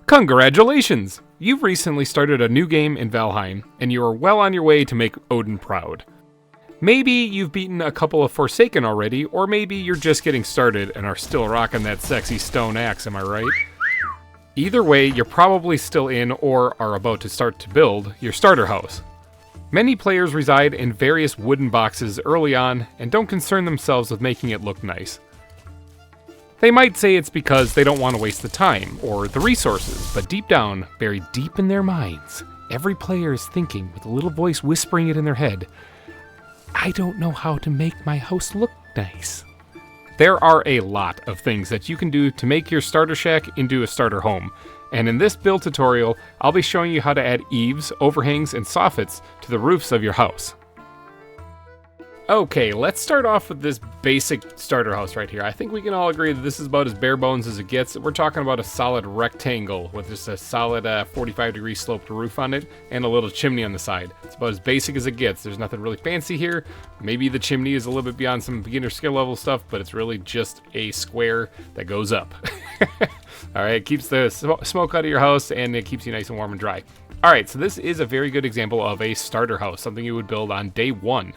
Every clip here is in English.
Congratulations! You've recently started a new game in Valheim, and you are well on your way to make Odin proud. Maybe you've beaten a couple of Forsaken already, or maybe you're just getting started and are still rocking that sexy stone axe, am I right? Either way, you're probably still in or are about to start to build your starter house. Many players reside in various wooden boxes early on and don't concern themselves with making it look nice. They might say it's because they don't want to waste the time or the resources, but deep down, buried deep in their minds, every player is thinking with a little voice whispering it in their head, I don't know how to make my house look nice. There are a lot of things that you can do to make your starter shack into a starter home, and in this build tutorial, I'll be showing you how to add eaves, overhangs, and soffits to the roofs of your house. Okay, let's start off with this basic starter house right here. I think we can all agree that this is about as bare bones as it gets. We're talking about a solid rectangle with just a solid 45-degree sloped roof on it and a little chimney on the side. It's about as basic as it gets. There's nothing really fancy here. Maybe the chimney is a little bit beyond some beginner skill level stuff, but it's really just a square that goes up. All right, it keeps the smoke out of your house and it keeps you nice and warm and dry. All right, so this is a very good example of a starter house, something you would build on day one.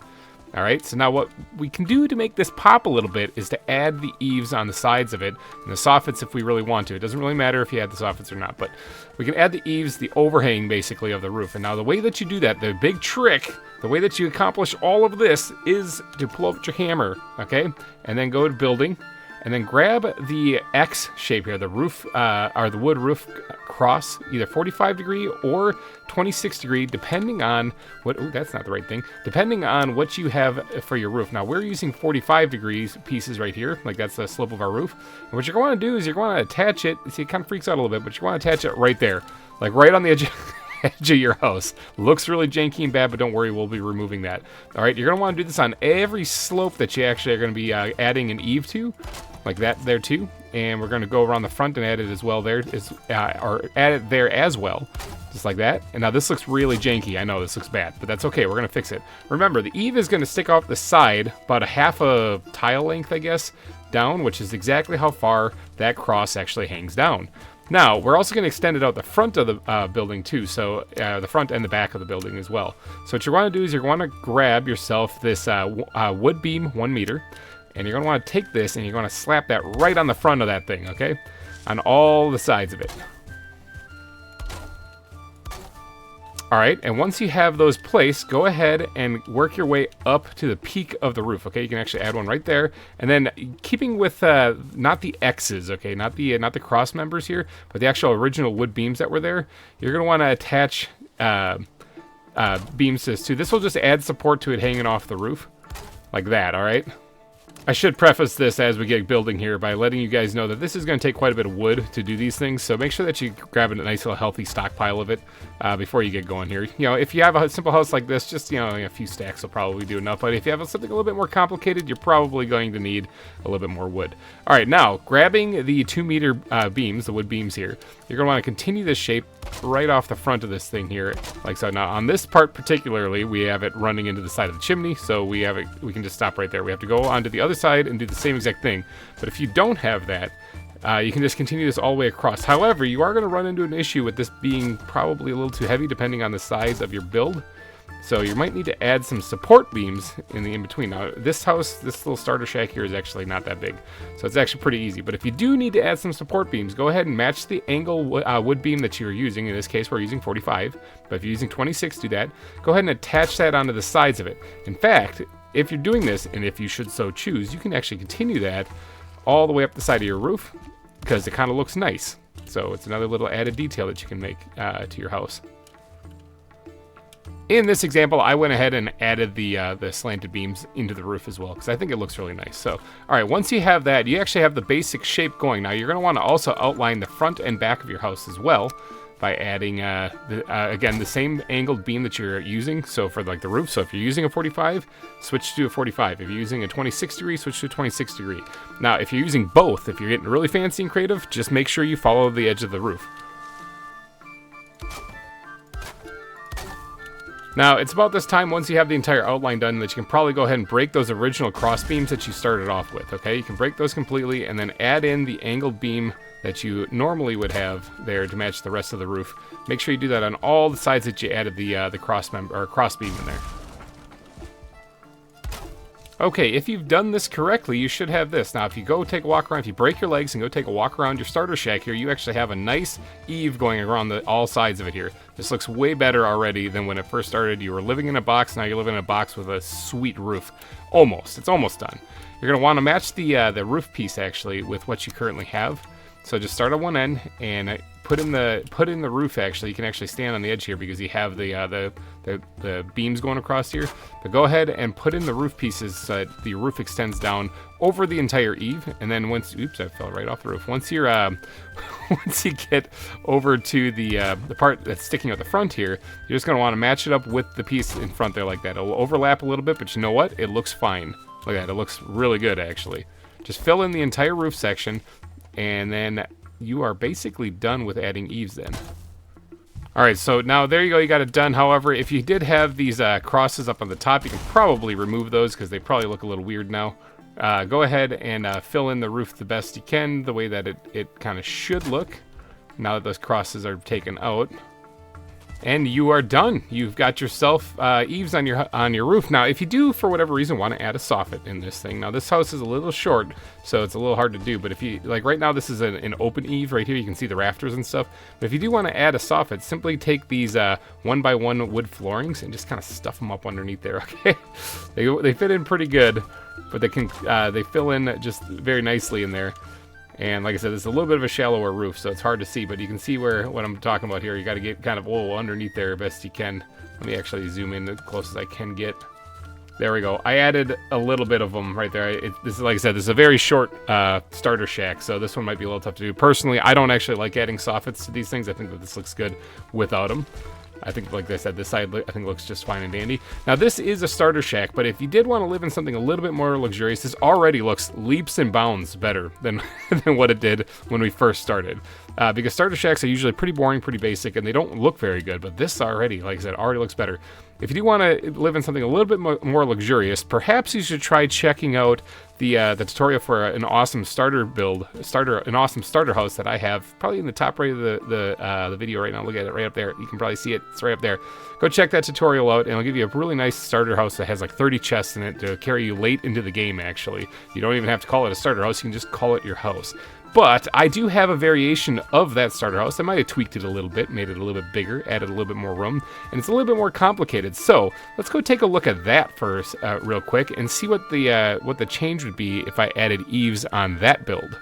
All right, so now what we can do to make this pop a little bit is to add the eaves on the sides of it and the soffits if we really want to. It doesn't really matter if you add the soffits or not, but we can add the eaves, the overhang basically of the roof. And now the way that you do that, the big trick, the way that you accomplish all of this is to pull out your hammer, okay? And then go to building and then grab the X shape here, the roof, or the wood roof cross, either 45 degree or 26 degree, depending on what, oh, that's not the right thing, depending on what you have for your roof. Now, we're using 45 degrees pieces right here, like that's the slope of our roof. And what you're going to do is you're going to attach it, see, it kind of freaks out a little bit, but you want to attach it right there, like right on the edge of your house. Looks really janky and bad, but don't worry, we'll be removing that. All right, you're going to want to do this on every slope that you actually are going to be adding an eave to, like that there too. And we're going to go around the front and add it as well there, or add it there as well, just like that. And now this looks really janky. I know this looks bad, but that's okay. We're going to fix it. Remember, the eave is going to stick off the side about a half a tile length, I guess, down, which is exactly how far that cross actually hangs down. Now, we're also going to extend it out the front of the building too, so the front and the back of the building as well. So what you want to do is you want to grab yourself this wood beam, 1 meter, and you're going to want to take this and you're going to slap that right on the front of that thing, okay? On all the sides of it. All right, and once you have those placed, go ahead and work your way up to the peak of the roof, okay? You can actually add one right there. And then keeping with not the X's, okay? Not the cross members here, but the actual original wood beams that were there. You're going to want to attach beams to this too. This will just add support to it hanging off the roof like that, all right? I should preface this as we get building here by letting you guys know that this is going to take quite a bit of wood to do these things, so make sure that you grab a nice little healthy stockpile of it before you get going here. You know, if you have a simple house like this, just, you know, a few stacks will probably do enough, but if you have something a little bit more complicated, you're probably going to need a little bit more wood. All right, now, grabbing the 2 meter beams, the wood beams here, you're going to want to continue this shape right off the front of this thing here, like so. Now, on this part particularly, we have it running into the side of the chimney, so we can just stop right there. We have to go onto the other side and do the same exact thing. But if you don't have that, you can just continue this all the way across. However, you are going to run into an issue with this being probably a little too heavy depending on the size of your build. So you might need to add some support beams in the in-between. Now, this house, this little starter shack here is actually not that big, so it's actually pretty easy. But if you do need to add some support beams, go ahead and match the angle wood beam that you're using. In this case, we're using 45, but if you're using 26, do that. Go ahead and attach that onto the sides of it. In fact, if you're doing this, and if you should so choose, you can actually continue that all the way up the side of your roof, because it kind of looks nice. So it's another little added detail that you can make to your house. In this example, I went ahead and added the slanted beams into the roof as well, because I think it looks really nice. So, all right, once you have that, you actually have the basic shape going. Now, you're going to want to also outline the front and back of your house as well by adding, again, the same angled beam that you're using. So for like the roof, so if you're using a 45, switch to a 45. If you're using a 26 degree, switch to a 26 degree. Now, if you're using both, if you're getting really fancy and creative, just make sure you follow the edge of the roof. Now, it's about this time, once you have the entire outline done, that you can probably go ahead and break those original cross beams that you started off with, okay? You can break those completely and then add in the angled beam that you normally would have there to match the rest of the roof. Make sure you do that on all the sides that you added the cross beam in there. Okay, if you've done this correctly, you should have this. Now, if you go take a walk around, if you break your legs and go take a walk around your starter shack here, you actually have a nice eave going around all sides of it here. This looks way better already than when it first started. You were living in a box, now you're living in a box with a sweet roof. Almost. It's almost done. You're going to want to match the roof piece, actually, with what you currently have. So just start on one end and put in the roof. Actually, you can actually stand on the edge here because you have the beams going across here. But go ahead and put in the roof pieces so that the roof extends down over the entire eave. And then once, oops, I fell right off the roof. Once you're once you get over to the part that's sticking out the front here, you're just going to want to match it up with the piece in front there like that. It'll overlap a little bit, but you know what? It looks fine. Look at that. It looks really good, actually. Just fill in the entire roof section. And then you are basically done with adding eaves then. Alright, so now there you go, you got it done. However, if you did have these crosses up on the top, you can probably remove those because they probably look a little weird now. Go ahead and fill in the roof the best you can, the way that it kind of should look, now that those crosses are taken out. And you are done. You've got yourself eaves on your roof. Now, if you do, for whatever reason, want to add a soffit in this thing. Now, this house is a little short, so it's a little hard to do. But if you, like right now, this is an open eave right here. You can see the rafters and stuff. But if you do want to add a soffit, simply take these 1x1 wood floorings and just kind of stuff them up underneath there, okay? They fit in pretty good, but they fill in just very nicely in there. And like I said, it's a little bit of a shallower roof, so it's hard to see, but you can see what I'm talking about here. You got to get kind of underneath there best you can. Let me actually zoom in as close as I can get. There we go. I added a little bit of them right there. This is, like I said, this is a very short starter shack, so this one might be a little tough to do. Personally, I don't actually like adding soffits to these things. I think that this looks good without them. I think, like I said, this side I think looks just fine and dandy. Now, this is a starter shack, but if you did want to live in something a little bit more luxurious, this already looks leaps and bounds better than, than what it did when we first started. Because starter shacks are usually pretty boring, pretty basic, and they don't look very good, but this already, like I said, already looks better. If you do want to live in something a little bit more luxurious, perhaps you should try checking out the tutorial for an awesome starter house that I have probably in the top right of the video right now. Look at it right up there. You can probably see it. It's right up there. Go check that tutorial out, and it'll give you a really nice starter house that has like 30 chests in it to carry you late into the game, actually. You don't even have to call it a starter house. You can just call it your house. But I do have a variation of that starter house. I might have tweaked it a little bit, made it a little bit bigger, added a little bit more room, and it's a little bit more complicated. So let's go take a look at that first real quick and see what the change would be if I added eaves on that build.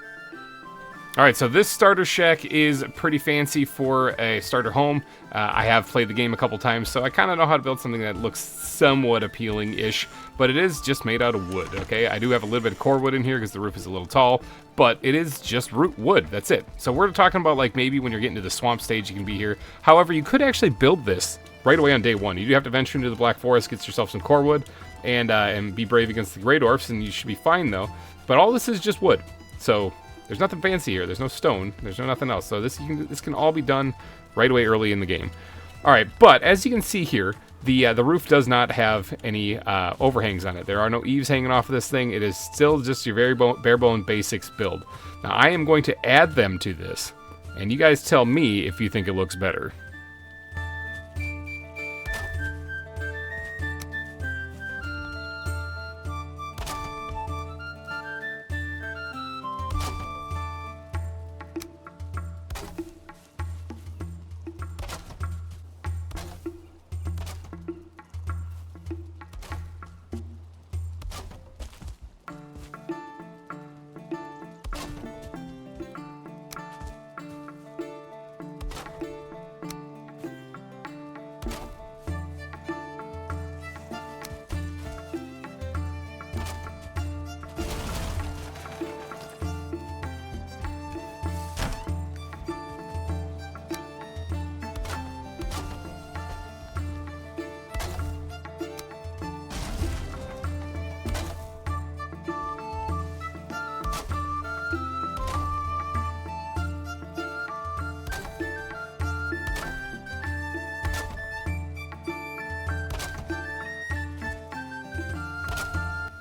Alright, so this starter shack is pretty fancy for a starter home. I have played the game a couple times, so I kind of know how to build something that looks somewhat appealing-ish, but it is just made out of wood, okay? I do have a little bit of core wood in here because the roof is a little tall, but it is just root wood, that's it. So we're talking about like maybe when you're getting to the swamp stage, you can be here. However, you could actually build this right away on day one. You do have to venture into the Black Forest, get yourself some core wood, and be brave against the Grey Dwarfs, and you should be fine though. But all this is just wood, so there's nothing fancy here. There's no stone. There's no nothing else. So this can all be done right away early in the game. All right, but as you can see here, the roof does not have any overhangs on it. There are no eaves hanging off of this thing. It is still just your very bare bone basics build. Now I am going to add them to this, and you guys tell me if you think it looks better.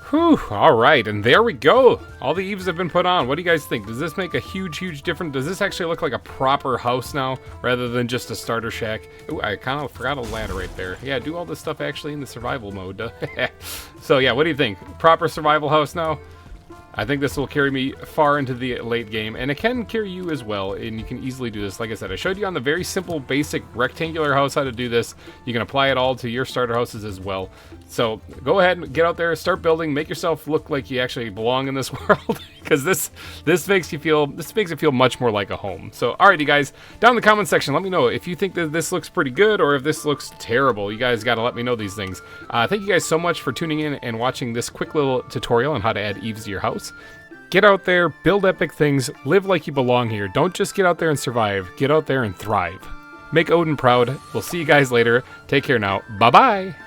Whew, all right, and there we go. All the eaves have been put on. What do you guys think? Does this make a huge difference? Does this actually look like a proper house now, rather than just a starter shack? Ooh, I kind of forgot a ladder right there. Yeah, do all this stuff actually in the survival mode. So yeah, what do you think? Proper survival house now? I think this will carry me far into the late game, and it can carry you as well, and you can easily do this. Like I said, I showed you on the very simple, basic rectangular house how to do this. You can apply it all to your starter houses as well. So go ahead and get out there, start building, make yourself look like you actually belong in this world, because this makes it feel much more like a home. So alright, you guys, down in the comment section, let me know if you think that this looks pretty good or if this looks terrible. You guys got to let me know these things. Thank you guys so much for tuning in and watching this quick little tutorial on how to add eaves to your house. Get out there, build epic things, live like you belong here. Don't just get out there and survive, get out there and thrive. Make Odin proud. We'll see you guys later. Take care now. Bye-bye.